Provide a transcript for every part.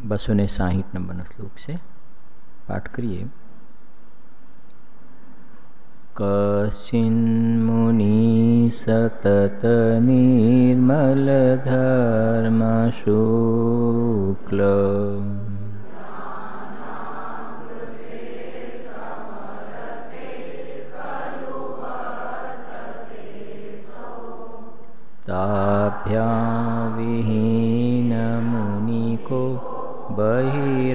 260 નંબરનો શ્લોક છે, પાઠ કરીએ. કશ્ચિન્મુનિ સતત નિર્મલ ધર્મ શુક્લ તાભ્યા વિહીન મુનિકો બહિરાત્મકોયમ.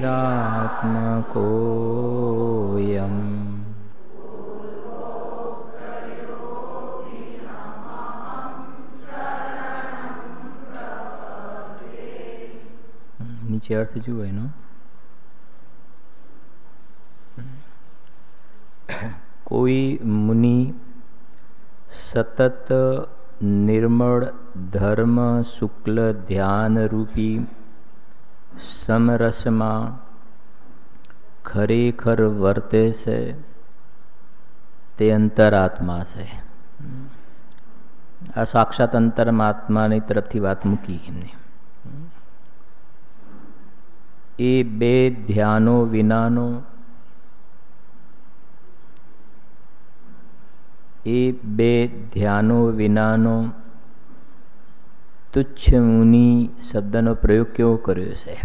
નીચે અર્થ જુઓ એનો. કોઈ મુનિ સતત નિર્મળ ધર્મ શુક્લ ધ્યાન રૂપી સમરસમાં ખરેખર વર્તે છે તે અંતરાત્મા છે. આ સાક્ષાત અંતરાત્માની તરફથી વાત મૂકી એમને. એ બે ધ્યાનો વિનાનો તુચ્છ મુનિ શબ્દનો પ્રયોગ કેવો કર્યો છે?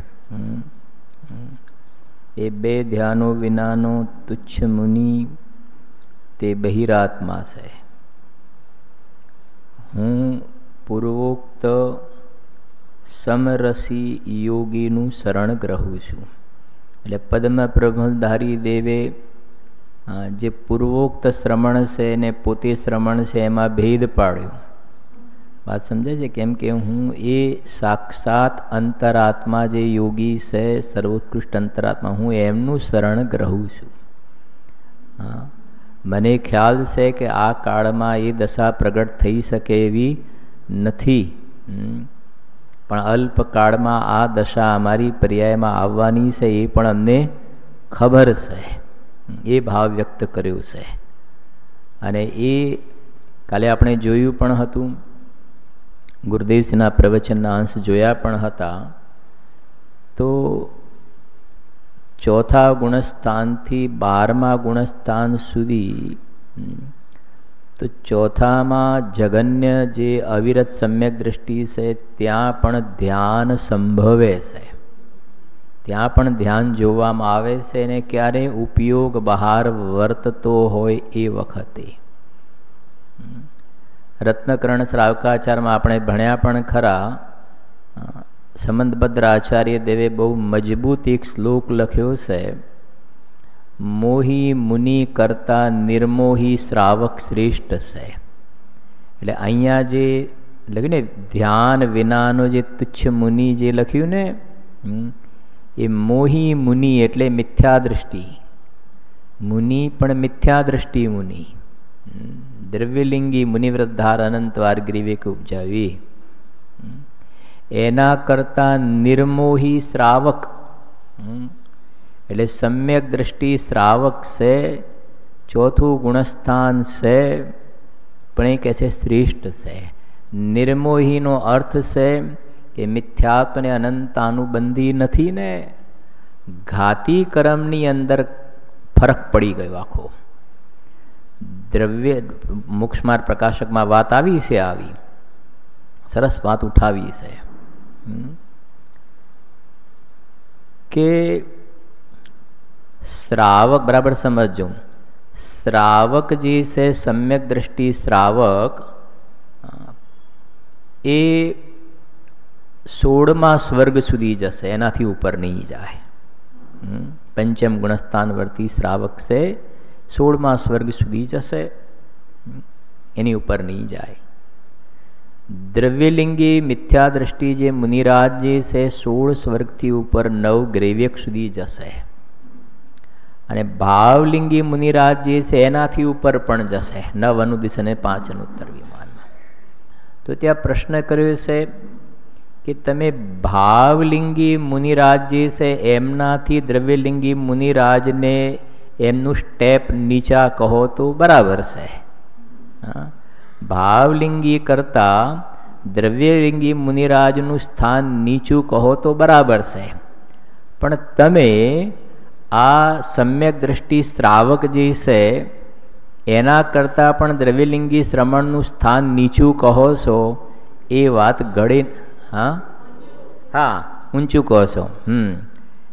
એ બે ધ્યાનો વિનાનો તુચ્છ મુનિ તે બહિરાત્મા છે. હું પૂર્વોક્ત સમરસી યોગીનું શરણ ગ્રહું છું. એટલે પદ્મ પ્રબંધધારી દેવે જે પૂર્વોક્ત શ્રમણ છે ને પોતે શ્રમણ છે એમાં ભેદ પાડ્યો. વાત સમજાય છે? કેમ કે હું એ સાક્ષાત અંતરાત્મા જે યોગી છે, સર્વોત્કૃષ્ટ અંતરાત્મા, હું એમનું શરણ ગ્રહું છું. હા, મને ખ્યાલ છે કે આ કાળમાં એ દશા પ્રગટ થઈ શકે એવી નથી, પણ અલ્પકાળમાં આ દશા અમારી પર્યાયમાં આવવાની છે એ પણ અમને ખબર છે. એ ભાવ વ્યક્ત કર્યો છે. અને એ કાલે આપણે જોયું પણ હતું, ગુરુદેવજીના પ્રવચનના અંશ જોયા પણ હતા. તો ચોથા ગુણસ્થાનથી 12મા ગુણસ્થાન સુધી, તો ચોથામાં જગન્ય જે અવિરત સમ્યક દ્રષ્ટિ છે ત્યાં પણ ધ્યાન સંભવે છે, ત્યાં પણ ધ્યાન જોવામાં આવે છે. ને ક્યારે ઉપયોગ બહાર વર્તતો હોય એ વખતે. રત્નકર્ણ શ્રાવકાચારમાં આપણે ભણ્યા પણ ખરા. સંબંધભદ્ર આચાર્ય દેવે બહુ મજબૂત એક શ્લોક લખ્યો છે, મોહી મુનિ કરતા નિર્મોહી શ્રાવક શ્રેષ્ઠ છે. એટલે અહીંયા જે લખ્યું ને, ધ્યાન વિનાનો જે તુચ્છ મુનિ જે લખ્યું ને, એ મોહી મુનિ એટલે મિથ્યા દ્રષ્ટિ મુનિ, પણ મિથ્યા દ્રષ્ટિ મુનિ. દ્રવ્યલિંગી મુનિવ્રતધાર અનંતવાર ગ્રીવેક ઉપજાવી. એના કરતા નિર્મોહી શ્રાવક એટલે સમ્યક દ્રષ્ટિ શ્રાવક છે, ચોથું ગુણસ્થાન છે, પણ એ કહે છે શ્રેષ્ઠ છે. નિર્મોહીનો અર્થ છે કે મિથ્યાત્વ ને અનંતાનુબંધી નથી ને, ઘાતી કર્મની અંદર ફરક પડી ગયો આખો. દ્રવ્ય મોક્ષમાર્ગ પ્રકાશકમાં વાત આવી છે, આવી સરસ વાત ઉઠાવી છે કે શ્રાવક, બરાબર સમજજો, શ્રાવક જે છે સમ્યક દ્રષ્ટિ શ્રાવક, એ 16મા સ્વર્ગ સુધી જશે, એનાથી ઉપર નહીં જાય. પંચમ ગુણસ્થાન વર્તી શ્રાવક છે, 16મા સ્વર્ગ સુધી જશે, એની ઉપર નહીં જાય. દ્રવ્યલિંગી મિથ્યા દ્રષ્ટિ જે મુનિરાજ જે છે 16 સ્વર્ગથી ઉપર 9 ગ્રેવ્યક સુધી જશે. અને ભાવલિંગી મુનિરાજ જે છે એનાથી ઉપર પણ જશે, 9 અનુદિશ અને 5 અનુત્તર વિમાનમાં. તો ત્યાં પ્રશ્ન કર્યો છે કે તમે ભાવલિંગી મુનિરાજ જે છે એમનાથી દ્રવ્યલિંગી મુનિરાજને એમનું સ્ટેપ નીચા કહો તો બરાબર છે. ભાવલિંગી કરતા દ્રવ્યલિંગી મુનિરાજનું સ્થાન નીચું કહો તો બરાબર છે. પણ તમે આ સમ્યક દ્રષ્ટિ શ્રાવક જે છે એના કરતાં પણ દ્રવ્યલિંગી શ્રમણનું સ્થાન નીચું કહો છો, એ વાત ગળે હા ઊંચું કહો છો.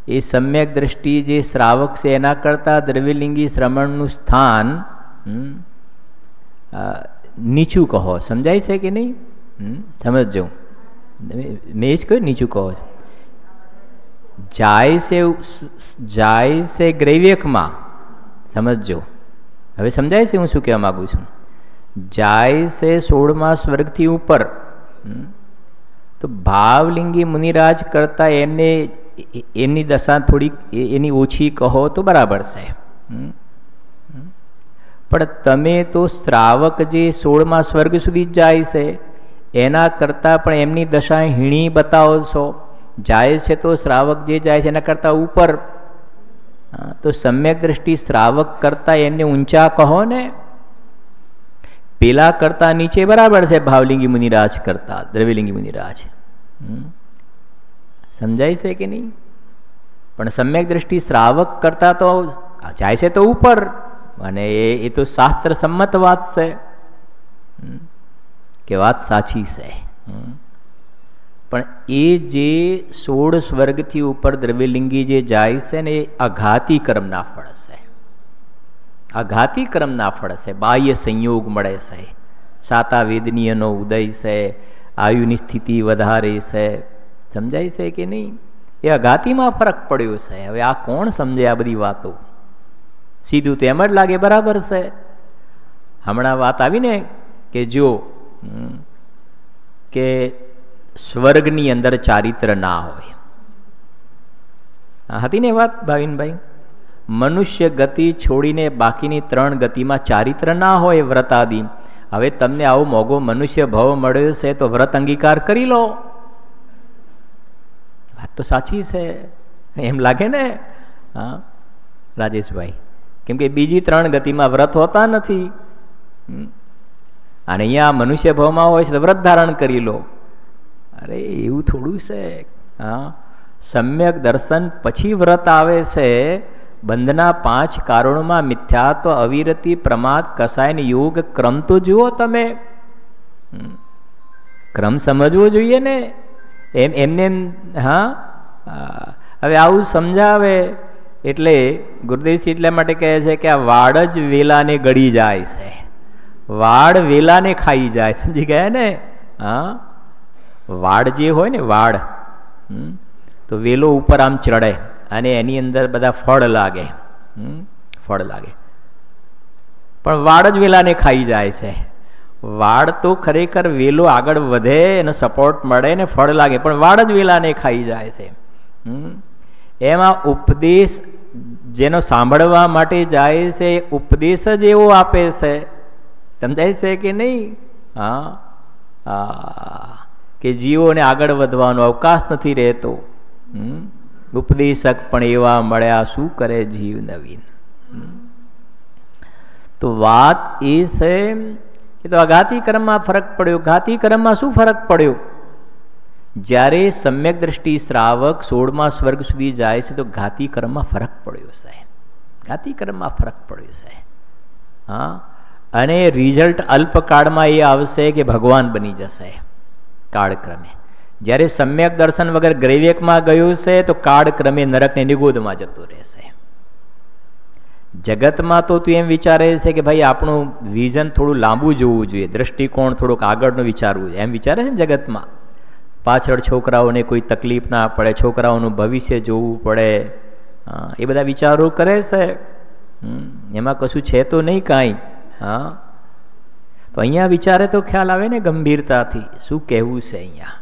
એ સમ્યક દ્રષ્ટિ જે શ્રાવક છે એના કરતાં દ્રવ્યલિંગી શ્રમણનું સ્થાન નીચું કહો. સમજાય છે કે નહીં? સમજજો. મેં જ કહ્યું નીચું કહો. જાય છે ગ્રૈવ્યકમાં. સમજજો. હવે સમજાય છે હું શું કહેવા માગું છું? જાય છે 16મા સ્વર્ગથી ઉપર. તો ભાવલિંગી મુનિરાજ કરતા એમને એની દશા થોડીક એની ઓછી કહો તો બરાબર છે. પણ તમે તો શ્રાવક જે 16મા સ્વર્ગ સુધી જ જાય છે એના કરતાં પણ એમની દશા હીણી બતાવો છો. જાય છે તો શ્રાવક જે જાય છે એના કરતાં ઉપર. તો સમ્યક દ્રષ્ટિ શ્રાવક કરતાં એમને ઊંચા કહો ને. પેલા કરતા નીચે બરાબર છે ભાવલિંગી મુનિરાજ કરતા દ્રવ્યલિંગી મુનિરાજ. સમજાય છે કે નહીં? પણ સમ્યક દ્રષ્ટિ શ્રાવક કરતા તો જાય છે તો ઉપર, અને એ તો શાસ્ત્ર સંમત વાત છે કે વાત સાચી છે. પણ એ જે 16 સ્વર્ગથી ઉપર દ્રવ્યલિંગી જે જાય છે ને એ આઘાતી કર્મના ફળ છે. આઘાતી કર્મના ફળ છે. બાહ્ય સંયોગ મળે છે, સાતા વેદનીયનો ઉદય છે, આયુની સ્થિતિ વધારે છે. સમજાય છે કે નહીં? એ આઘાતીમાં ફરક પડ્યો છે. હવે આ કોણ સમજે આ બધી વાતો? સીધું તો એમ જ લાગે બરાબર છે. હમણાં વાત આવી ને કે જો કે સ્વર્ગની અંદર ચારિત્ર ના હોય. હતી ને વાત ભાવિનભાઈ? મનુષ્ય ગતિ છોડીને બાકીની 3 ગતિમાં ચારિત્ર ના હોય વ્રતાદિ. હવે તમને આવો મોગો મનુષ્ય ભાવ મળ્યો છે તો વ્રત અંગીકાર કરી લો. વાત તો સાચી છે એમ લાગે ને? હા રાજેશભાઈ, કેમ કે બીજી 3 ગતિમાં વ્રત હોતા નથી, અને અહીંયા મનુષ્ય ભાવમાં હોય છે તો વ્રત ધારણ કરી લો. અરે એવું થોડું છે. હા, સમ્યક દર્શન પછી વ્રત આવે છે. બંધના 5 કારણોમાં મિથ્યાત્વ, અવિરતિ, પ્રમાદ, કસાય યોગ ક્રમ તો જુઓ તમે. ક્રમ સમજવો જોઈએ ને. એમને હા હવે આવું સમજાવે એટલે ગુરુદેવજી એટલા માટે કહે છે કે આ વાડ જ વેલાને ગળી જાય છે. વાડ વેલાને ખાઈ જાય. સમજી ગયા ને? હા, વાડ જે હોય ને વાડ, તો વેલો ઉપર આમ ચડે અને એની અંદર બધા ફળ લાગે. ફળ લાગે પણ વાડ જ વેલાને ખાઈ જાય છે. વાડ તો ખરેખર વેલો આગળ વધે એનો સપોર્ટ મળે ને ફળ લાગે, પણ વાડ જ વેલાને ખાઈ જાય છે. એમાં ઉપદેશ જેનો સાંભળવા માટે જાય છે ઉપદેશ જ એવો આપે છે. સમજાય છે કે નહીં? હા, કે જીવોને આગળ વધવાનો અવકાશ નથી રહેતો. ઉપદેશક પણ એવા મળ્યા, શું કરે જીવ નવીન. તો વાત એ છે કે તો આઘાતી કર્મમાં ફરક પડ્યો. ઘાતી કર્મમાં શું ફરક પડ્યો? જ્યારે સમ્યક દ્રષ્ટિ શ્રાવક 16મા સ્વર્ગ સુધી જાય છે તો ઘાતી કર્મમાં ફરક પડ્યો છે. ઘાતી કર્મમાં ફરક પડ્યો છે. હા, અને રિઝલ્ટ અલ્પકાળમાં એ આવશે કે ભગવાન બની જશે કાળક્રમે. જ્યારે સમ્યક દર્શન વગર ગ્રૈવ્યકમાં ગયું છે તો કાળક્રમે નરકને નિગોદમાં જતું રહેશે. જગતમાં તો તું એમ વિચારે છે કે ભાઈ આપણું વિઝન થોડું લાંબુ જોવું જોઈએ, દ્રષ્ટિકોણ થોડુંક આગળનું વિચારવું જોઈએ, એમ વિચારે છે ને જગતમાં. પાછળ છોકરાઓને કોઈ તકલીફ ના પડે, છોકરાઓનું ભવિષ્ય જોવું પડે, એ બધા વિચારો કરે છે. એમાં કશું છે તો નહીં કાંઈ. હા, તો અહીંયા વિચારે તો ખ્યાલ આવે ને ગંભીરતાથી શું કહેવું છે અહીંયા.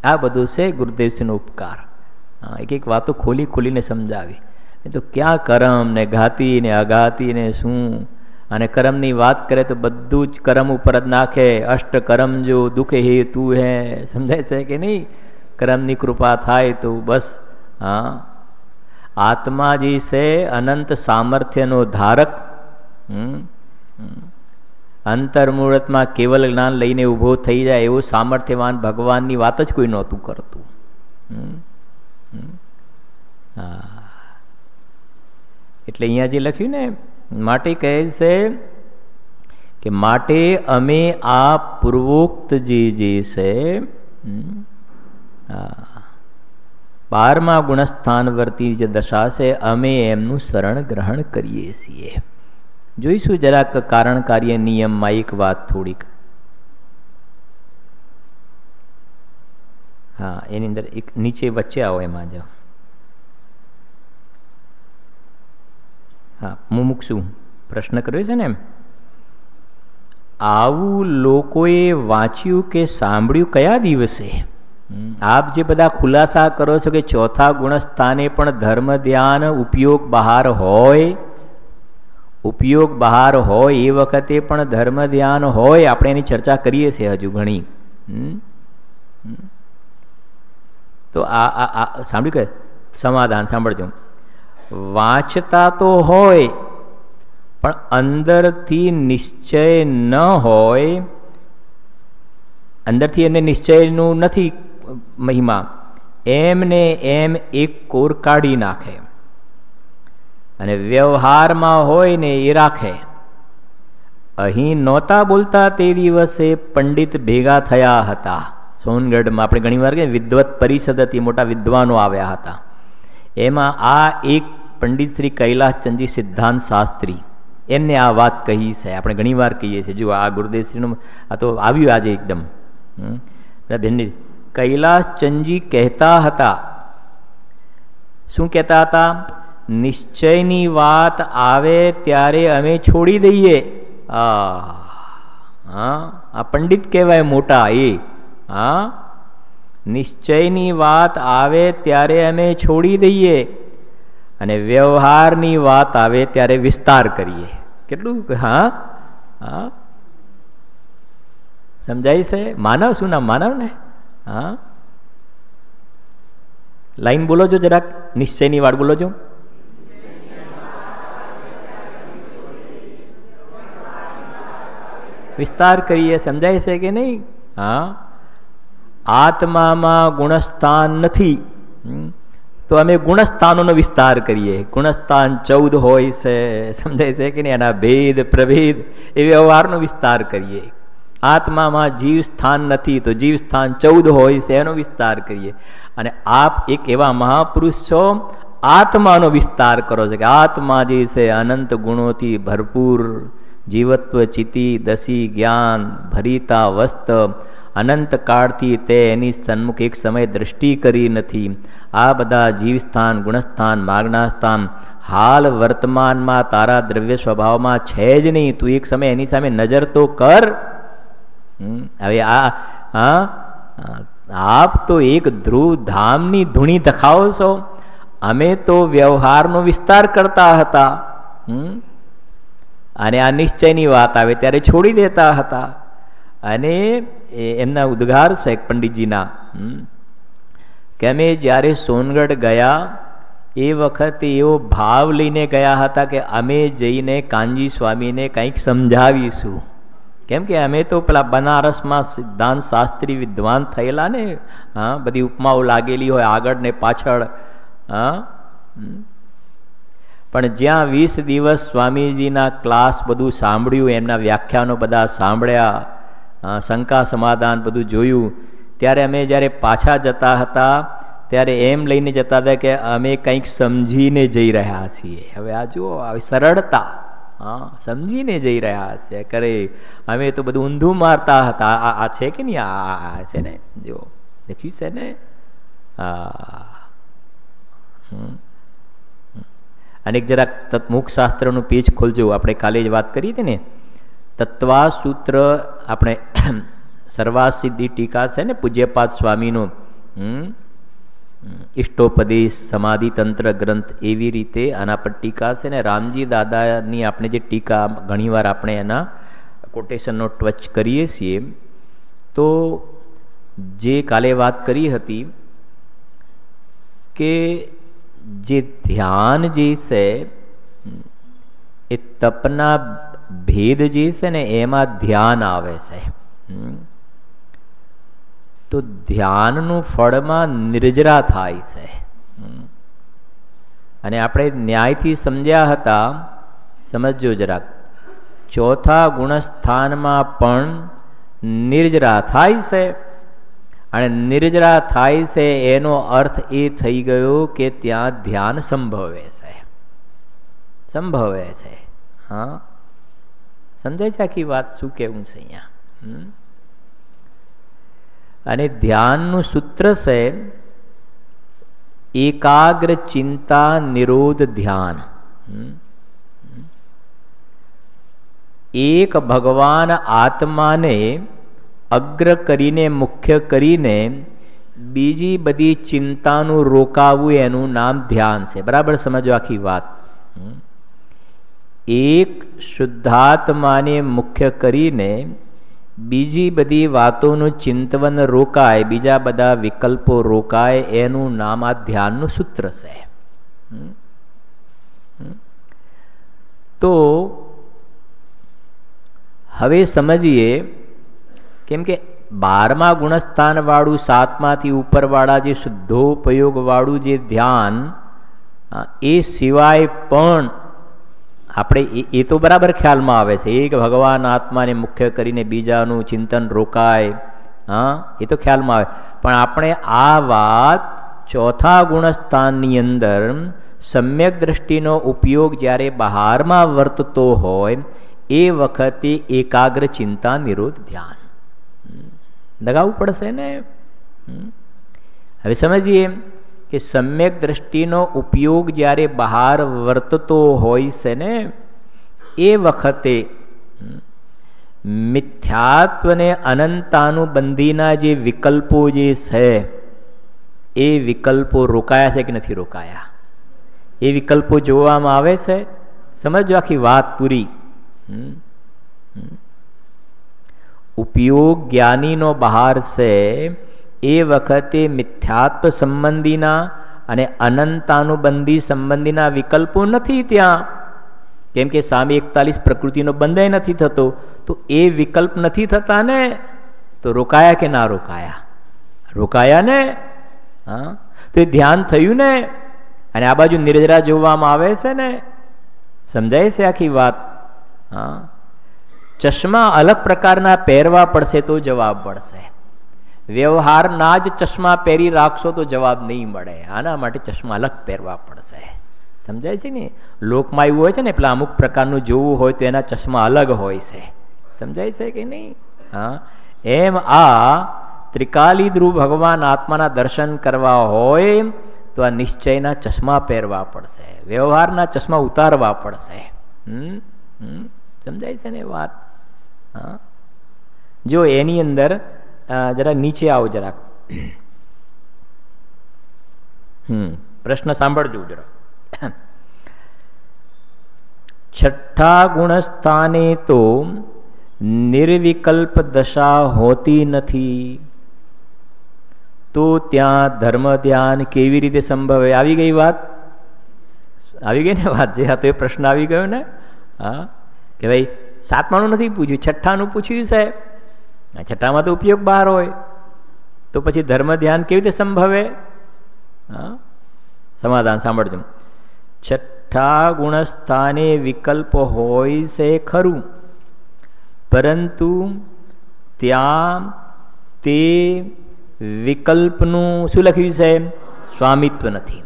આ બધું છે ગુરુદેવસિંહનો ઉપકાર. એક એક વાતો ખોલી ખોલીને સમજાવી. એ તો ક્યાં કર્મ ને ઘાતી ને અઘાતી ને શું, અને કર્મની વાત કરે તો બધું જ કર્મ ઉપર જ નાખે. અષ્ટ કર્મ જો દુઃખ હેતુ હે. સમજાય છે કે નહીં? કર્મની કૃપા થાય તો બસ. હા, આત્મા જે છે અનંત સામર્થ્યનો ધારક. અંતર્મુહૂર્તમાં કેવલ જ્ઞાન લઈને ઊભો થઈ જાય એવું સામર્થ્યવાન ભગવાનની વાત જ કોઈ નહોતું કરતું. હા, એટલે અહીંયા જે લખ્યું ને, માટે કહે છે કે માટે અમે આ પૂર્વોક્ત જે છે 12મા ગુણસ્થાન વર્તી જે દશા છે, અમે એમનું શરણ ગ્રહણ કરીએ છીએ. જોઈશું જરાક કારણ કાર્ય નિયમમાં એક વાત થોડીક. હા, એની અંદર એક નીચે વચ્ચે આવો, એમાં જાઓ. હા, હું મૂકશું. પ્રશ્ન કર્યો છે ને એમ, આવું લોકોએ વાંચ્યું કે સાંભળ્યું કયા દિવસે? આપ જે બધા ખુલાસા કરો છો કે ચોથા ગુણસ્થાને પણ ધર્મ ધ્યાન ઉપયોગ બહાર હોય, ઉપયોગ બહાર હોય એ વખતે પણ ધર્મ ધ્યાન હોય, આપણે એની ચર્ચા કરીએ છીએ હજુ ઘણી. તો આ સાંભળ્યું કે સમાધાન સાંભળજો. વાંચતા તો હોય પણ અંદરથી નિશ્ચય ન હોય, અંદરથી એને નિશ્ચયનું નથી મહિમા, એમને એમ એક કોર કાઢી નાખે અને વ્યવહારમાં હોય ને એ રાખે. અહીં નહોતા બોલતા તે દિવસે પંડિત ભેગા થયા હતા સોનગઢમાં. આપણે ઘણી વાર કે વિદ્વત પરિષદ હતી, મોટા વિદ્વાનો આવ્યા હતા. એમાં આ એક પંડિત શ્રી કૈલાસચંદજી સિદ્ધાંત શાસ્ત્રી, એમને આ વાત કહી છે. આપણે ઘણી વાર કહીએ છીએ. જો આ ગુરુદેવશ્રીનું આ તો આવ્યું આજે એકદમ. કૈલાસચંદજી કહેતા હતા, શું કહેતા હતા? નિશ્ચયની વાત આવે ત્યારે અમે છોડી દઈએ. આ પંડિત કહેવાય મોટા એ. હા, નિશ્ચયની વાત આવે ત્યારે અમે છોડી દઈએ અને વ્યવહારની વાત આવે ત્યારે વિસ્તાર કરીએ. કેટલું? હા હા, સમજાય છે? માનવ શું નામ? માનવ ને? હા, લાઈન બોલો છો જરાક, નિશ્ચયની વાત બોલો છો. વિસ્તાર કરીએ. સમજાય છે કે નહીં? હા, આત્મામાં ગુણસ્થાન નથી તો અમે ગુણસ્થાનોનો વિસ્તાર કરીએ. ગુણસ્થાન 14 હોય છે, સમજાય છે કે નહીં? એના ભેદ પ્રભેદ એ વ્યવહારનો વિસ્તાર કરીએ. આત્મામાં જીવ સ્થાન નથી તો જીવ સ્થાન 14 હોય છે, એનો વિસ્તાર કરીએ. અને આપ એક એવા મહાપુરુષ છો, આત્માનો વિસ્તાર કરો છો કે આત્મા જે છે અનંત ગુણોથી ભરપૂર, જીવત્વ ચિતિ દસી જ્ઞાન ભરીતા વસ્ત, અનંત કાળથી તે એની સન્મુખ એક સમય દ્રષ્ટિ કરી નથી. આ બધા જીવસ્થાન, ગુણસ્થાન, માગનાસ્થાન હાલ વર્તમાનમાં તારા દ્રવ્ય સ્વભાવમાં છે જ નહીં. તું એક સમય એની સામે નજર તો કર. હવે આપ તો એક ધ્રુવ ધામની ધૂણી ધખાવો છો, અમે તો વ્યવહારનો વિસ્તાર કરતા હતા અને આ નિશ્ચયની વાત આવે ત્યારે છોડી દેતા હતા. અને એમના ઉદ્ગાર છે પંડિતજીના કે અમે જ્યારે સોનગઢ ગયા એ વખતે એવો ભાવ લઈને ગયા હતા કે અમે જઈને કાનજી સ્વામીને કંઈક સમજાવીશું. કેમ કે અમે તો પેલા બનારસમાં સિદ્ધાંત શાસ્ત્રી વિદ્વાન થયેલા ને. હા, બધી ઉપમાઓ લાગેલી હોય આગળ ને પાછળ. હા, પણ જ્યાં 20 દિવસ સ્વામીજીના ક્લાસ બધું સાંભળ્યું, એમના વ્યાખ્યાનો બધા સાંભળ્યા, શંકા સમાધાન બધું જોયું, ત્યારે અમે જ્યારે પાછા જતા હતા ત્યારે એમ લઈને જતા હતા કે અમે કંઈક સમજીને જઈ રહ્યા છીએ. હવે આ જુઓ, આવી સરળતા. હા, સમજીને જઈ રહ્યા છે. કરે અમે તો બધું ઊંધું મારતા હતા. આ છે કે નહીં? આ છે ને, જો લખ્યું છે ને. હા, અનેક જરાક તત્મુખ શાસ્ત્રનું પેજ ખોલજો. આપણે કાલે જ વાત કરી હતી ને, તત્વા સૂત્ર, આપણે સર્વાસિદ્ધિ ટીકા છે ને પૂજ્યપાદ સ્વામીનો, ઇષ્ટોપદેશ સમાધિ તંત્ર ગ્રંથ, એવી રીતે આના પર ટીકા છે ને. રામજી દાદાની આપણે જે ટીકા ઘણીવાર આપણે એના કોટેશનનો ટચ કરીએ છીએ. તો જે કાલે વાત કરી હતી કે જે ધ્યાન જે છે એ તપના ભેદ જે છે ને એમાં ધ્યાન આવે છે. તો ધ્યાનનું ફળમાં નિર્જરા થાય છે. અને આપણે ન્યાયથી સમજ્યા હતા, સમજજો જરાક, ચોથા ગુણસ્થાનમાં પણ નિર્જરા થાય છે. અને નિર્જરા થાય છે એનો અર્થ એ થઈ ગયો કે ત્યાં ધ્યાન સંભવે છે, સંભવે છે. હા, સમજાય છે આખી વાત શું કેવું છે અહીંયા? અને ધ્યાનનું સૂત્ર છે એકાગ્ર ચિંતા નિરોધ ધ્યાન. એક ભગવાન આત્માને અગ્ર કરીને, મુખ્ય કરીને બીજી બધી ચિંતાનું રોકાવું એનું નામ ધ્યાન છે. બરાબર સમજો આખી વાત. એક શુદ્ધાત્માને મુખ્ય કરીને બીજી બધી વાતોનું ચિંતન રોકાય, બીજા બધા વિકલ્પો રોકાય, એનું નામ આ ધ્યાનનું સૂત્ર છે. તો હવે સમજીએ, કેમ કે 12મા ગુણસ્થાન વાળું, 7માંથી ઉપરવાળા જે શુદ્ધોપયોગ વાળું જે ધ્યાન, એ સિવાય પણ આપણે એ તો બરાબર ખ્યાલમાં આવે છે, એક ભગવાન આત્માને મુખ્ય કરીને બીજાનું ચિંતન રોકાય, હા, એ તો ખ્યાલમાં આવે. પણ આપણે આ વાત ચોથા ગુણસ્થાનની અંદર સમ્યક દ્રષ્ટિનો ઉપયોગ જ્યારે બહારમાં વર્તતો હોય એ વખતે એકાગ્ર ચિંતા નિરોધ ધ્યાન લગાવવું પડશે ને. હવે સમજીએ કે સમ્યક દ્રષ્ટિનો ઉપયોગ જ્યારે બહાર વર્તતો હોય છે ને એ વખતે મિથ્યાત્વને અનંતાનુબંધીના જે વિકલ્પો જે છે એ વિકલ્પો રોકાયા છે કે નથી રોકાયા? એ વિકલ્પો જોવામાં આવે છે. સમજો આખી વાત પૂરી. ઉપયોગ જ્ઞાનીનો બહાર છે એ વખતે મિથ્યાત્વ સંબંધીના અને અનંતાનુબંધી સંબંધીના વિકલ્પો નથી ત્યાં. કેમ કે સામે 41 પ્રકૃતિનો બંધ નથી થતો, તો એ વિકલ્પ નથી થતા ને, તો રોકાયા કે ના રોકાયા? રોકાયા ને. હા, તો એ ધ્યાન થયું ને. અને આ બાજુ નિર્જરા જોવામાં આવે છે ને. સમજાય છે આખી વાત? હા, ચશ્મા અલગ પ્રકારના પહેરવા પડશે તો જવાબ મળશે. વ્યવહારના જ ચશ્મા પહેરી રાખશો તો જવાબ નહીં મળે. આના માટે ચશ્મા અલગ પહેરવા પડશે. સમજાય છે ને? લોકમાં એવું હોય છે ને, પેલા અમુક પ્રકારનું જોવું હોય તો એના ચશ્મા અલગ હોય છે. સમજાય છે કે નહીં? હા, એમ આ ત્રિકાલી ધ્રુવ ભગવાન આત્માના દર્શન કરવા હોય તો આ નિશ્ચયના ચશ્મા પહેરવા પડશે, વ્યવહારના ચશ્મા ઉતારવા પડશે. સમજાય છે ને વાત? હા, જો એની અંદર જરા નીચે આવો જરાક. પ્રશ્ન સાંભળજો જરા. છઠ્ઠા ગુણસ્થાને તો નિર્વિકલ્પ દશા હોતી નથી, તો ત્યાં ધર્મ ધ્યાન કેવી રીતે સંભવે? આવી ગઈ વાત? આવી ગઈ ને વાત? જે હતો એ પ્રશ્ન આવી ગયો ને. હા, કે ભાઈ 7માનું નથી પૂછ્યું, 6ઠ્ઠાનું પૂછ્યું છે. છઠ્ઠામાં તો ઉપયોગ બહાર હોય, તો પછી ધર્મ ધ્યાન કેવી રીતે સંભવે? હા, સમાધાન સાંભળજો. છઠ્ઠા ગુણસ્થાને વિકલ્પ હોય છે ખરું, પરંતુ ત્યાં તે વિકલ્પનું શું લખ્યું છે? સ્વામિત્વ નથી.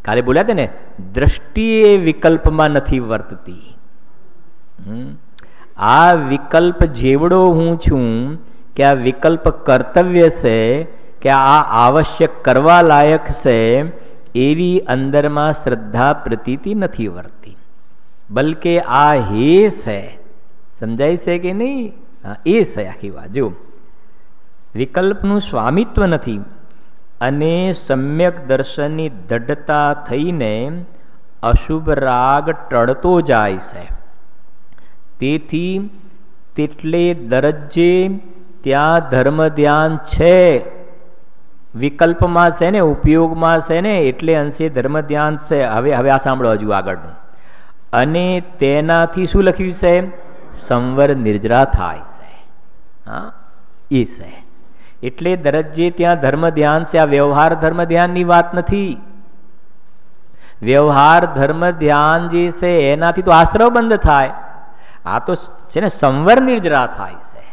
કાલે બોલ્યા હતા ને, દ્રષ્ટિએ વિકલ્પમાં નથી વર્તતી. આ વિકલ્પ જેવડો હું છું કે આ વિકલ્પ કર્તવ્ય છે કે આ આવશ્યક કરવા લાયક છે, એવી અંદરમાં શ્રદ્ધા પ્રતીતિ નથી વર્તી. બલકે આ હે છે. સમજાય છે કે નહીં? એ છે આખી વાત. જો વિકલ્પનું સ્વામિત્વ નથી અને સમ્યક દર્શનની દઢતા થઈને અશુભ રાગ ટળતો જાય છે. તેથી તેટલે દરજ્જે ત્યાં ધર્મ ધ્યાન છે. વિકલ્પમાં છે ને, ઉપયોગમાં છે ને, એટલે અંશે ધર્મ ધ્યાન છે. હવે આ સાંભળો હજુ આગળનું. અને તેનાથી શું લખ્યું છે? સંવર નિર્જરા થાય છે. હા, એ છે. એટલે દરજ્જે ત્યાં ધર્મ ધ્યાન છે. આ વ્યવહાર ધર્મ ધ્યાનની વાત નથી. વ્યવહાર ધર્મ ધ્યાન જે છે એનાથી તો આશ્રવ બંધ થાય. આ તો છે ને સંવર નિર્જરા થાય છે.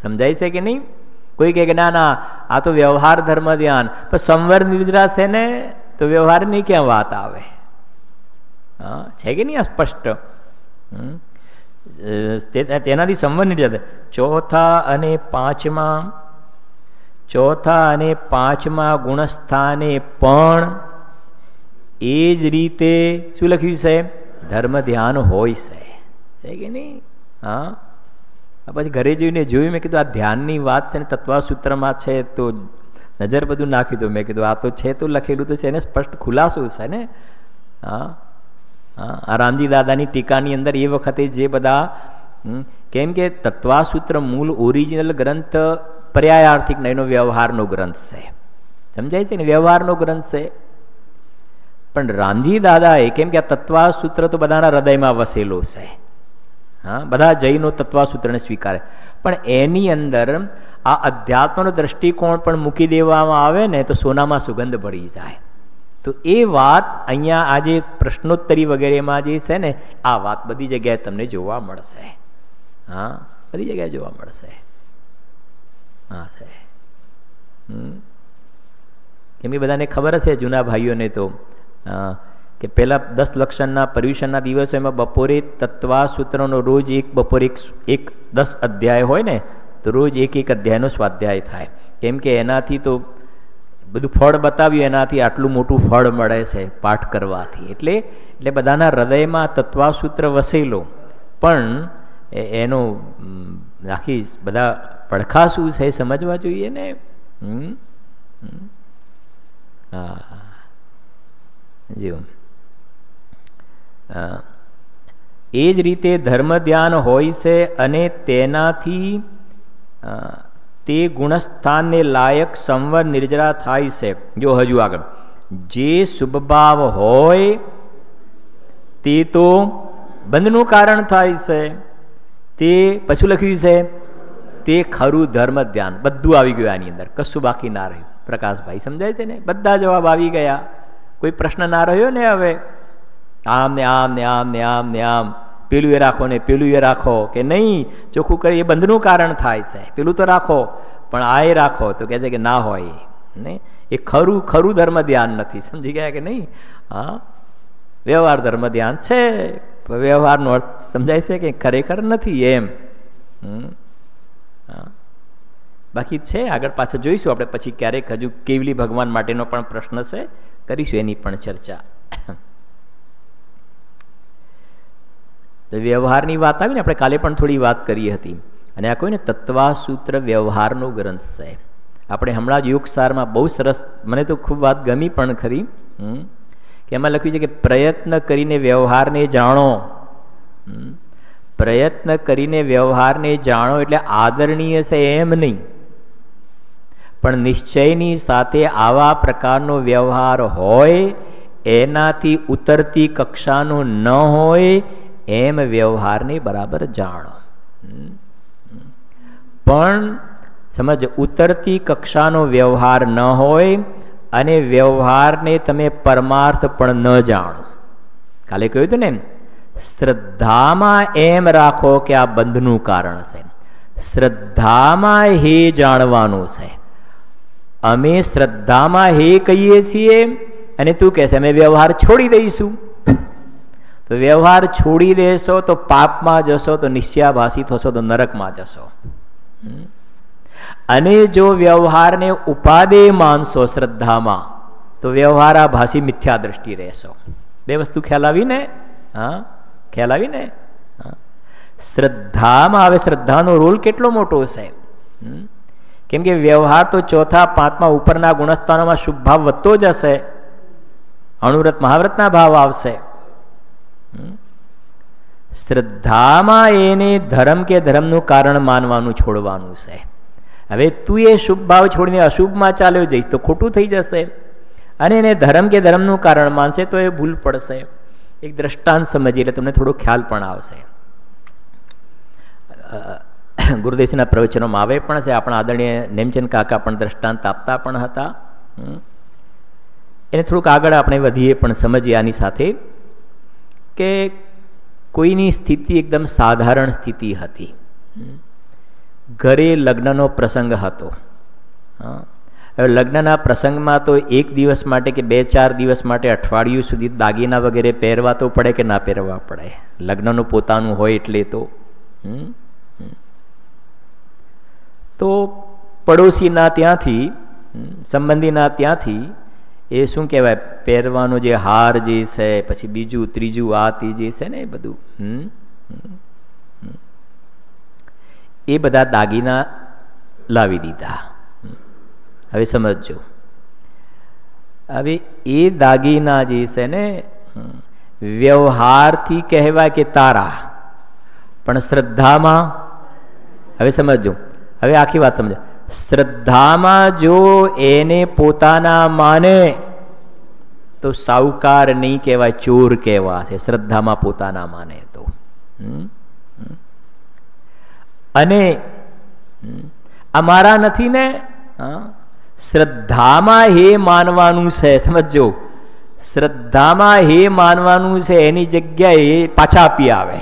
સમજાય છે કે નહીં? કોઈ કહે કે ના ના આ તો વ્યવહાર ધર્મ ધ્યાન, તો સંવર નિર્જરા છે ને તો વ્યવહારની ક્યાં વાત આવે? હા, છે કે નહીં? આ સ્પષ્ટ. તેનાથી સંવર નિર્જરા. ચોથા અને પાંચમા ગુણસ્થાને પણ એ જ રીતે શું લખ્યું છે? ધર્મ ધ્યાન હોય છે કે નહીં? હા, પછી ઘરે જઈને જોયું, મેં કીધું આ ધ્યાનની વાત છે ને તત્વસૂત્રમાં છે, તો નજર બધું નાખી દો. મેં કીધું આ તો છે, તો લખેલું તો છે ને, સ્પષ્ટ ખુલાસો છે ને. હા હા, આ રામજી દાદાની ટીકાની અંદર એ વખતે જે બધા, કેમ કે તત્વસૂત્ર મૂળ ઓરિજિનલ ગ્રંથ પર્યાયાર્થિક એનો વ્યવહારનો ગ્રંથ છે. સમજાય છે ને? વ્યવહારનો ગ્રંથ છે. પણ રામજી દાદાએ, કેમ કે આ તત્વસૂત્ર તો બધાના હૃદયમાં વસેલો છે. હા, બધા જૈનો તત્વસૂત્રને સ્વીકારે, પણ એની અંદર આ અધ્યાત્મનો દ્રષ્ટિકોણ પણ મૂકી દેવામાં આવે ને તો સોનામાં સુગંધ ભળી જાય. તો એ વાત અહીંયા આજે પ્રશ્નોત્તરી વગેરેમાં જે છે ને, આ વાત બધી જગ્યાએ તમને જોવા મળશે. હા, બધી જગ્યાએ જોવા મળશે. હા છે. કેમ કે બધાને ખબર હશે, જૂના ભાઈઓને તો, કે પેલા 10 લક્ષણના પર્યુષણના દિવસોમાં બપોરે તત્વસૂત્રનો રોજ બપોરે એક 10 અધ્યાય હોય ને, તો રોજ એક અધ્યાયનો સ્વાધ્યાય થાય. કેમ કે એનાથી તો બધું ફળ બતાવ્યું, એનાથી આટલું મોટું ફળ મળે છે પાઠ કરવાથી. એટલે બધાના હૃદયમાં તત્વસૂત્ર વસેલો, પણ એનો આખી બધા પડખા શું છે સમજવા જોઈએ ને. હા જી. એ જ રીતે ધર્મ ધ્યાન હોય છે, અને તેનાથી તે ગુણસ્થાનને લાયક સંવર નિર્જરા થાય છે. જો હજુ આગળ, જે શુભભાવ હોય તે તો બંધનું કારણ થાય છે. તે પછી લખ્યું છે તે ખરું ધર્મ ધ્યાન. બધું આવી ગયું આની અંદર, કશું બાકી ના રહ્યું. પ્રકાશભાઈ સમજાય છે ને? બધા જવાબ આવી ગયા, કોઈ પ્રશ્ન ના રહ્યો ને. હવે આમ ને આમ ને આમ ને આમ ને આમ, પેલું એ રાખો ને પેલું એ રાખો કે નહીં, ચોખ્ખું કરે એ બંધનું કારણ થાય છે. પેલું તો રાખો પણ આ એ રાખો તો કહે છે કે ના હોય ને, એ ખરું ધર્મ ધ્યાન નથી. સમજી ગયા કે નહીં? હા, વ્યવહાર ધર્મ ધ્યાન છે, વ્યવહારનો અર્થ સમજાય છે કે ખરેખર નથી એમ. બાકી છે, આગળ પાછળ જોઈશું આપણે પછી ક્યારેક. હજુ કેવલી ભગવાન માટેનો પણ પ્રશ્ન છે, કરીશું એની પણ ચર્ચા. તો વ્યવહારની વાત આવીને, આપણે કાલે પણ થોડી વાત કરી હતી. અને આ કોઈ ને તત્વસૂત્ર વ્યવહારનો ગ્રંથ છે. આપણે હમણાં જ યોગસારમાં બહુ સરસ, મને તો ખૂબ વાત ગમી પણ ખરી, કે એમાં લખ્યું છે કે પ્રયત્ન કરીને વ્યવહારને જાણો. પ્રયત્ન કરીને વ્યવહારને જાણો એટલે આદરણીય છે એમ નહીં, પણ નિશ્ચયની સાથે આવા પ્રકારનો વ્યવહાર હોય, એનાથી ઉતરતી કક્ષાનો ન હોય એમ વ્યવહારને બરાબર જાણો. પણ સમજ, ઉતરતી કક્ષાનો વ્યવહાર ન હોય અને વ્યવહારને તમે પરમાર્થ પણ ન જાણો. કાલે કહ્યું હતું ને, શ્રદ્ધામાં એમ રાખો કે આ બંધનું કારણ છે. શ્રદ્ધામાં હે જાણવાનું છે. અમે શ્રદ્ધામાં હે કહીએ છીએ અને તું કહે છે અમે વ્યવહાર છોડી દઈશું. તો વ્યવહાર છોડી દેશો તો પાપમાં જશો, તો નિશ્ચયાભાસી થશો, તો નરકમાં જશો. અને જો વ્યવહારને ઉપાદે માનશો શ્રદ્ધામાં, તો વ્યવહારાભાસી મિથ્યા દ્રષ્ટિ રહેશો. બે વસ્તુ ખ્યાલ આવી ને? હા, ખ્યાલ આવી ને? શ્રદ્ધામાં, હવે શ્રદ્ધાનો રોલ કેટલો મોટો છે. કેમ કે વ્યવહાર તો ચોથા પાંચમા ઉપરના ગુણસ્થાનોમાં શુભ ભાવ વધતો જશે, અણુવ્રત મહાવ્રતના ભાવ આવશે. શ્રદ્ધામાં એને ધર્મ કે ધર્મનું કારણ માનવાનું છોડવાનું છે. હવે તું એ શુભ ભાવ છોડીને અશુભમાં ચાલ્યો જઈશ તો ખોટું થઈ જશે, અને એને ધર્મ કે ધર્મનું કારણ માનશે તો એ ભૂલ પડશે. એક દ્રષ્ટાંત સમજીએ એટલે તમને થોડો ખ્યાલ પણ આવશે. ગુરુદેવના પ્રવચનોમાં આવે પણ છે, આપણા આદરણીય નેમચંદ કાકા પણ દ્રષ્ટાંત આપતા પણ હતા. એને થોડુંક આગળ આપણે વધીએ પણ સમજીએ આની સાથે કે કોઈની સ્થિતિ એકદમ સાધારણ સ્થિતિ હતી, ઘરે લગ્નનો પ્રસંગ હતો. હવે લગ્નના પ્રસંગમાં તો એક દિવસ માટે કે 2-4 દિવસ માટે અઠવાડિયું સુધી દાગીના વગેરે પહેરવા તો પડે કે ના પહેરવા પડે? લગ્નનું પોતાનું હોય એટલે તો પડોશીના ત્યાંથી, સંબંધીના ત્યાંથી એ શું કહેવાય, પહેરવાનો જે હાર જે છે, પછી બીજું ત્રીજું આ તે જે છે ને એ બધું, એ બધા દાગીના લાવી દીધા. હવે સમજો, હવે એ દાગીના જે છે ને વ્યવહારથી કહેવાય કે તારા, પણ શ્રદ્ધામાં, હવે સમજો, હવે આખી વાત સમજો, શ્રદ્ધામાં જો એને પોતાના માને તો સાહુકાર નહીં કહેવાય, ચોર કહેવાશે. શ્રદ્ધામાં પોતાના માને તો. અને આ મારા નથી ને, શ્રદ્ધામાં હે માનવાનું છે. સમજો, શ્રદ્ધામાં હે માનવાનું છે, એની જગ્યાએ પાછા આપી આવે.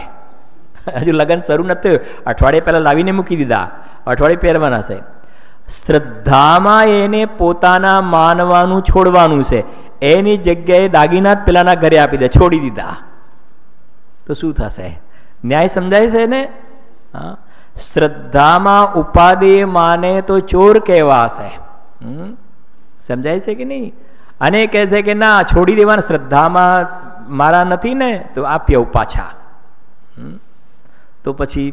હજુ લગ્ન શરૂ નથી થયું, અઠવાડિયે પહેલા લાવીને મૂકી દીધા, અઠવાડિયે પહેરવાના છે. શ્રદ્ધામાં એને પોતાના માનવાનું છોડવાનું છે, એની જગ્યાએ દાગીના જ પેલાના ઘરે આપી દે, છોડી દીધા, તો શું થશે? ન્યાય સમજાય છે ને? શ્રદ્ધામાં ઉપાધિ માને તો ચોર કહેવાશે. સમજાય છે કે નહીં? અને કહે છે કે ના, છોડી દેવાના, શ્રદ્ધામાં મારા નથી ને તો આપ્યો પાછા. તો પછી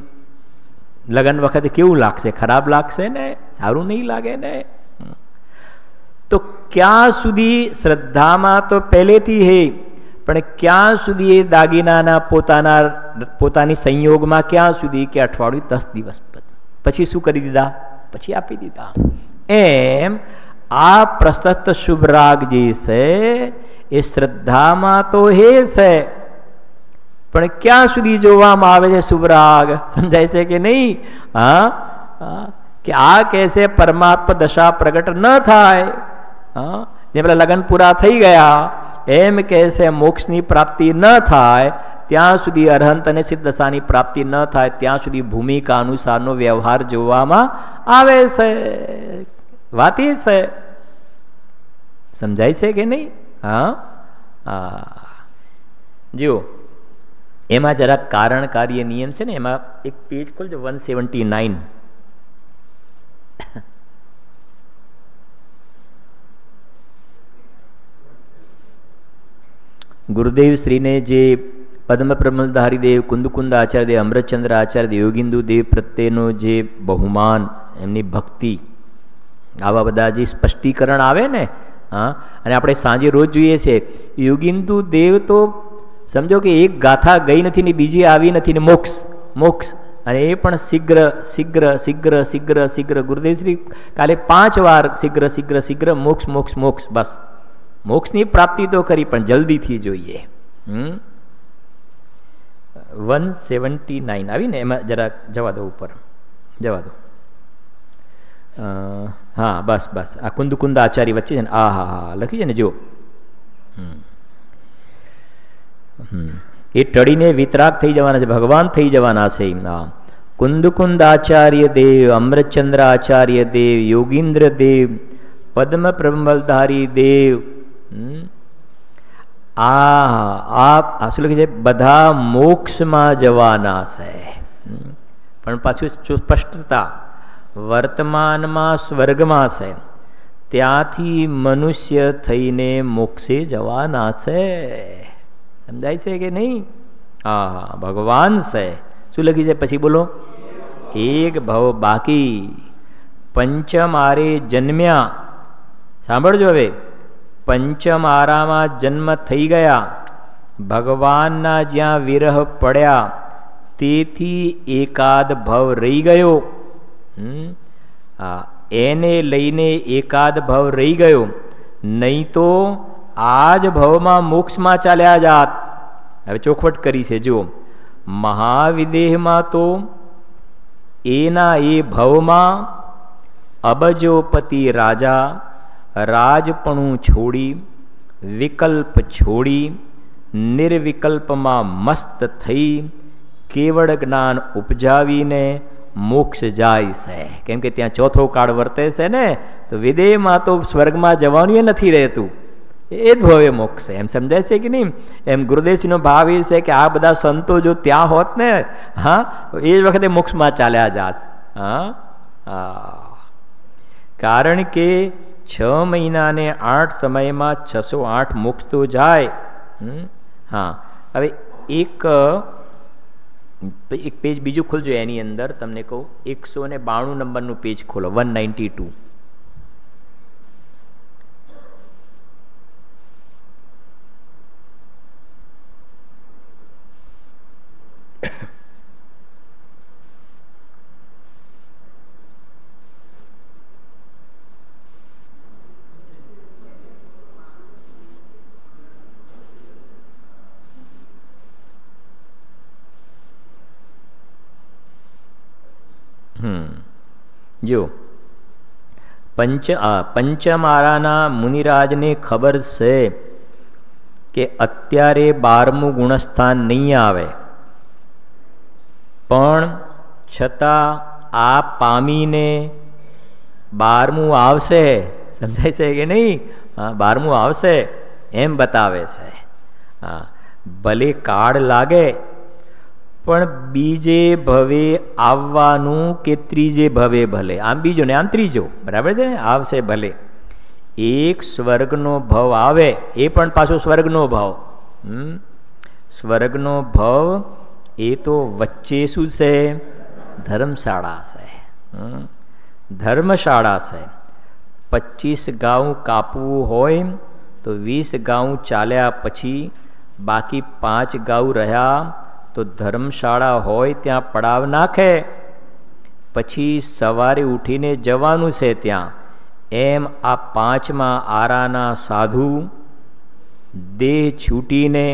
લગ્ન વખતે કેવું લાગશે? ખરાબ લાગશે ને, સારું નહીં લાગે ને. તો ક્યાં સુધી શ્રદ્ધામાં તો પહેલેથી હે, પણ ક્યાં સુધી એ દાગીનાના પોતાની સંયોગમાં, ક્યાં સુધી કે અઠવાડિયું 10 દિવસ પછી શું કરી દીધા? પછી આપી દીધા. એમ આ પ્રશસ્ત શુભ રાગ જે છે એ શ્રદ્ધામાં તો હે છે, પણ ક્યાં સુધી જોવામાં આવે છે શુભ રાગ? સમજાય છે કે નહીં? કે આ કહેશે પરમાત્મા દશા પ્રગટ ન થાય, જે પેલા લગ્ન પૂરા થઈ ગયા એમ કહેશે મોક્ષની પ્રાપ્તિ ન થાય ત્યાં સુધી, અરહંત અને સિદ્ધ દશાની પ્રાપ્તિ ન થાય ત્યાં સુધી ભૂમિકા અનુસારનો વ્યવહાર જોવામાં આવે છે. વાત એ છે. સમજાય છે કે નહીં? જો એમાં જરા કારણ કાર્ય નિયમ છે ને, એમાં એક પેજ ખોલજો, 179. ગુરુદેવ શ્રીને જે પદ્મ પ્રમલધારી દેવ, કુંદકુંદ આચાર્ય દેવ, અમૃતચંદ્ર આચાર્ય દેવ, યોગિંદુ દેવ પ્રત્યેનો જે બહુમાન, એમની ભક્તિ, આવા બધા જે સ્પષ્ટીકરણ આવે ને, અને આપણે સાંજે રોજ જોઈએ છે. યોગિંદુ દેવ તો સમજો કે એક ગાથા ગઈ નથી ને બીજી આવી નથી ને, મોક્ષ મોક્ષ, અને એ પણ શીઘ્ર શીઘ્ર શીઘ્ર શીઘ્ર શીઘ્ર. ગુરુદેવ શ્રી કાલે 5 વાર શીઘ્ર શીઘ્ર શીઘ્ર, મોક્ષ મોક્ષ મોક્ષ. બસ મોક્ષની પ્રાપ્તિ તો કરી, પણ જલ્દીથી જોઈએ. 179 આવીને એમાં જરા જવા દો, ઉપર જવા દો. હા બસ બસ, આ કુંદ આચાર્ય વચ્ચે છે ને, હા લખી છે ને, જો એ ટળીને વિતરાગ થઈ જવાના છે, ભગવાન થઈ જવાના છે. કુંદ આચાર્ય દેવ, અમૃતચંદ્ર આચાર્ય દેવ, યોગીન્દ્ર દેવ, પદ્મ પ્રમલધારી દેવ, આ શું લખે છે? બધા મોક્ષમાં જવાના છે. પણ પાછું સ્પષ્ટતા, વર્તમાનમાં સ્વર્ગમાં છે, ત્યાંથી મનુષ્ય થઈને મોક્ષે જવાના છે. સમજાય છે કે નહીં? ભગવાન છે. શું લખી છે પછી? બોલો. એક ભવ બાકી, પંચમ આરે જન્મ્યા. સાંભળજો હવે, પંચમ આરામાં જન્મ થઈ ગયા, ભગવાનના જ્યાં વિરહ પડ્યા તેથી એકાદ ભવ રહી ગયો. એને લઈને એકાદ ભવ રહી ગયો, નહીં તો આ જ ભવમાં મોક્ષમાં ચાલ્યા જાત. હવે ચોખવટ કરી છે જો, મહાવિદેહમાં તો એના એ ભવમાં અબજોપતિ રાજા રાજપણું છોડી વિકલ્પ છોડી નિર્વિકલ્પમાં મસ્ત થઈ કેવળ જ્ઞાન ઉપજાવીને મોક્ષ જાય છે. કેમ કે ત્યાં ચોથો કાળ વર્તે છે ને, તો વિદેહમાં તો સ્વર્ગમાં જવાનું એ નથી રહેતું, એ જ ભવે મોક્ષ છે. એમ સમજાય છે કે નહીં? એમ ગુરુદેવજીનો ભાવ એ છે કે આ બધા સંતો જો ત્યાં હોત ને, હા, એ જ વખતે મોક્ષમાં ચાલ્યા જાત. કારણ કે 6 મહિના ને 8 સમયમાં 608 મોક્ષ તો જાય. હા, હવે એક પેજ બીજું ખોલજો, એની અંદર તમને કહું 192 નંબરનું પેજ ખોલો, 192. જો પંચમારાના મુનિરાજને ખબર છે કે અત્યારે 12મું ગુણસ્થાન નહીં આવે, પણ છતાં આ પામીને 12મું આવશે. સમજાય છે કે નહીં? હા, 12મું આવશે એમ બતાવે છે. હા, ભલે કાળ લાગે પણ બીજે ભવે આવવાનું કે ત્રીજે ભવે ભલે, આમ બીજો ને આમ ત્રીજો, બરાબર છે ને? આવશે ભલે. એક સ્વર્ગનો ભવ આવે, એ પણ પાછો સ્વર્ગનો ભાવ. સ્વર્ગનો ભવ એ તો વચ્ચે શું છે? ધર્મશાળા છે. ધર્મશાળા છે. 25 ગાઉં કાપવું હોય તો 20 ગાઉં ચાલ્યા પછી બાકી 5 ગાઉં રહ્યા તો ધર્મશાળા હોય ત્યાં પડાવ નાખે, પછી સવારે ઉઠીને જવાનું છે ત્યાં. એમ આ 5મા આરાના સાધુ દેહ છૂટીને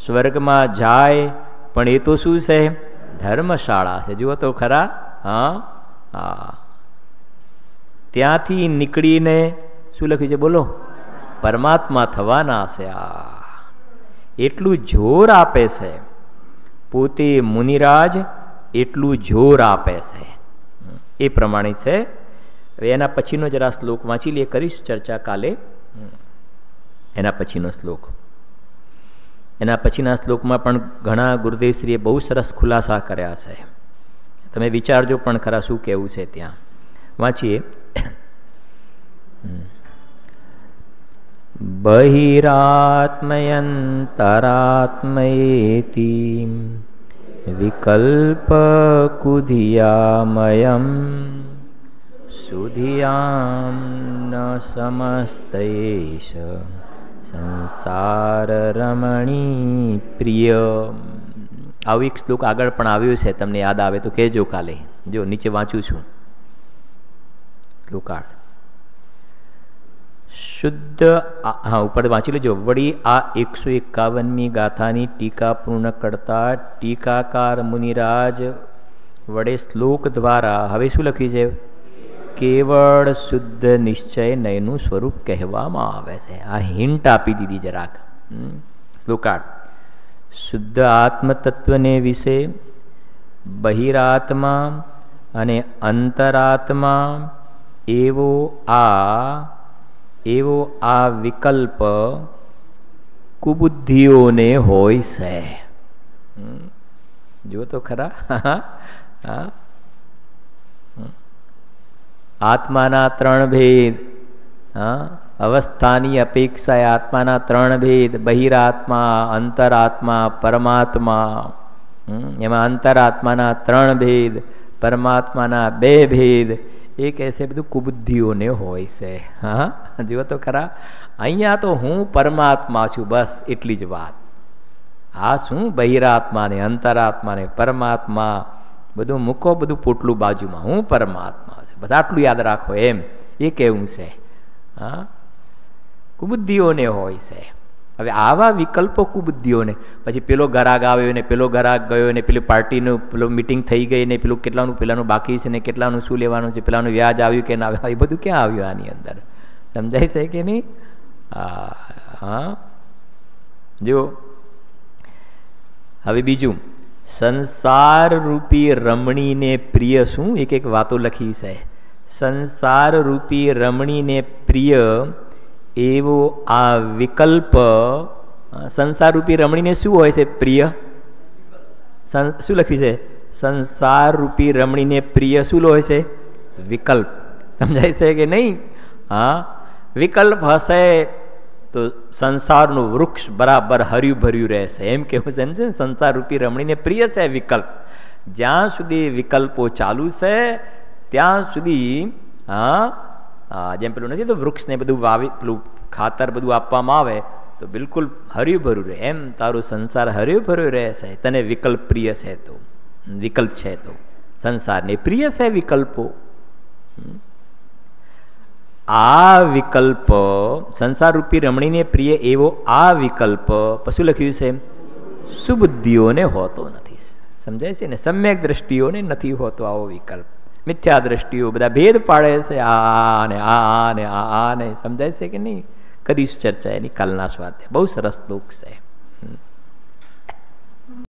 સ્વર્ગમાં જાય, પણ એ તો શું છે? ધર્મશાળા છે. જુઓ તો ખરા. હા, ત્યાંથી નીકળીને શું લખ્યું છે? બોલો. પરમાત્મા થવાના છે. એટલું જોર આપે છે પોતે મુનિરાજ, એટલું જોર આપે છે. એ પ્રમાણે છે. હવે એના પછીનો જરા શ્લોક વાંચી લે, કરીશ ચર્ચા કાલે. એના પછીનો શ્લોક, એના પછીના શ્લોકમાં પણ ઘણા ગુરુદેવશ્રીએ બહુ સરસ ખુલાસા કર્યા છે. તમે વિચારજો પણ ખરા શું કહેવું છે ત્યાં. વાંચીએ. બહિરાત્મયંતરાત્મયેતિ વિકલ્પ કુધિયામયમ સુધિયામ ન સમસ્તયેશ સંસાર રમણી પ્રિય. આવું એક શ્લોક આગળ પણ આવ્યું છે, તમને યાદ આવે તો કહેજો કાલે. જો નીચે વાંચું છું શ્લોકાર્થ. શુદ્ધ, હા ઉપર વાંચી લેજો. વળી આ 151મી ગાથાની ટીકા પૂર્ણ કરતા ટીકાકાર મુનિરાજ વડે શ્લોક દ્વારા હવે શું લખ્યું છે? કેવળ શુદ્ધ નિશ્ચય નયનું સ્વરૂપ કહેવામાં આવે છે. આ હિન્ટ આપી દીધી જરાક. શ્લોકાર્થ. શુદ્ધ આત્મતત્વને વિશે બહિરાત્મા અને અંતરાત્મા એવો આ વિકલ્પ કુબુદ્ધિઓને હોય છે. જો તો ખરા. આત્માના 3 ભેદ, અવસ્થાની અપેક્ષાએ આત્માના 3 ભેદ, બહિરાત્મા, અંતરાત્મા, પરમાત્મા. એમાં અંતરાત્માના 3 ભેદ, પરમાત્માના 2 ભેદ. એ કહેશે બધું કુબુદ્ધિઓને હોય છે. હા, જુઓ તો ખરા. અહીંયા તો હું પરમાત્મા છું, બસ એટલી જ વાત. આ શું બહિરાત્મા ને અંતરાત્મા ને પરમાત્મા બધું મૂકો, બધું પોટલું બાજુમાં. હું પરમાત્મા છું, બસ આટલું યાદ રાખો. એમ એ કેવું છે. હા, કુબુદ્ધિઓને હોય છે. હવે આવા વિકલ્પો કુબુદ્ધિઓને, પછી પેલો ઘરાક આવ્યો ને પેલો ઘરાક ગયો ને પેલી પાર્ટીનું પેલો મિટિંગ થઈ ગઈ ને પેલું કેટલાનું પેલાનું બાકી છે ને કેટલાનું શું લેવાનું છે, પેલાનું વ્યાજ આવ્યું કે ના આવ્યું, એ બધું ક્યાં આવ્યું આની અંદર? સમજાય છે કે નહીં? હા જો હવે બીજું, સંસાર રૂપી રમણીને પ્રિય શું? એક એક વાતો લખી છે. સંસાર રૂપી રમણીને પ્રિય એવો આ વિકલ્પ. સંસાર રૂપી રમણીને શું હોય છે પ્રિય? શું લખ્યું છે? સંસાર રૂપી રમણીને પ્રિય શું હોય છે? વિકલ્પ. સમજાય છે કે નહીં? હા, વિકલ્પ હશે તો સંસારનું વૃક્ષ બરાબર હર્યું ભર્યું રહેશે, એમ કેવું છે. સમજે? સંસાર રૂપી રમણીને પ્રિય છે વિકલ્પ. જ્યાં સુધી વિકલ્પો ચાલુ છે ત્યાં સુધી, હા, જેમ પેલું નથી તો વૃક્ષને બધું વાવી, પેલું ખાતર બધું આપવામાં આવે તો બિલકુલ હર્યું ભર્યું રહે, એમ તારું સંસાર હર્યું ભર્યું રહેશે. તને વિકલ્પ પ્રિય છે તો, વિકલ્પ છે તો સંસારને પ્રિય છે વિકલ્પો. આ વિકલ્પ સંસાર રૂપી રમણીને પ્રિય એવો આ વિકલ્પ શું લખ્યું છે? સુબુદ્ધિઓને હોતો નથી. સમજાય છે ને? સમ્યક દ્રષ્ટિઓને નથી હોતો આવો વિકલ્પ. મિથ્યા દ્રષ્ટિઓ બધા ભેદ પાડે છે, આ ને આ ને આ ને. સમજાય છે કે નહીં? કરીશ ચર્ચા એની કાલના સ્વાધ્યાય. બહુ સરસ શ્લોક છે.